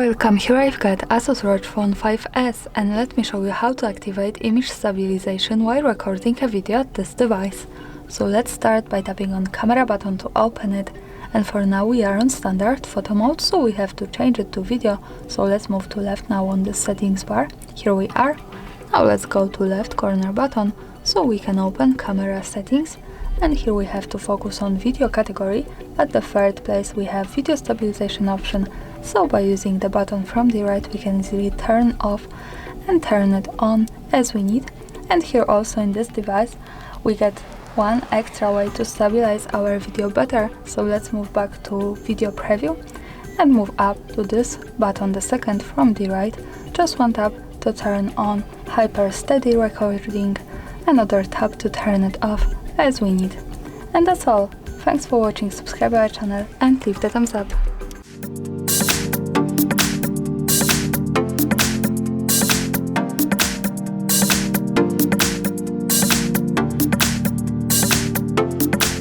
Welcome, here I've got ASUS ROG Phone 5S and let me show you how to activate image stabilization while recording a video at this device. So let's start by tapping on camera button to open it, and for now we are on standard photo mode, so we have to change it to video. So let's move to left now on the settings bar. Here we are. Now let's go to left corner button so we can open camera settings, and here we have to focus on video category. At the third place we have video stabilization option. So by using the button from the right we can easily turn off and turn it on as we need. And here also in this device we get one extra way to stabilize our video better. So let's move back to video preview and move up to this button, the second from the right. Just one tap to turn on hyper steady recording, another tap to turn it off as we need. And that's all. Thanks for watching, subscribe our channel and leave the thumbs up.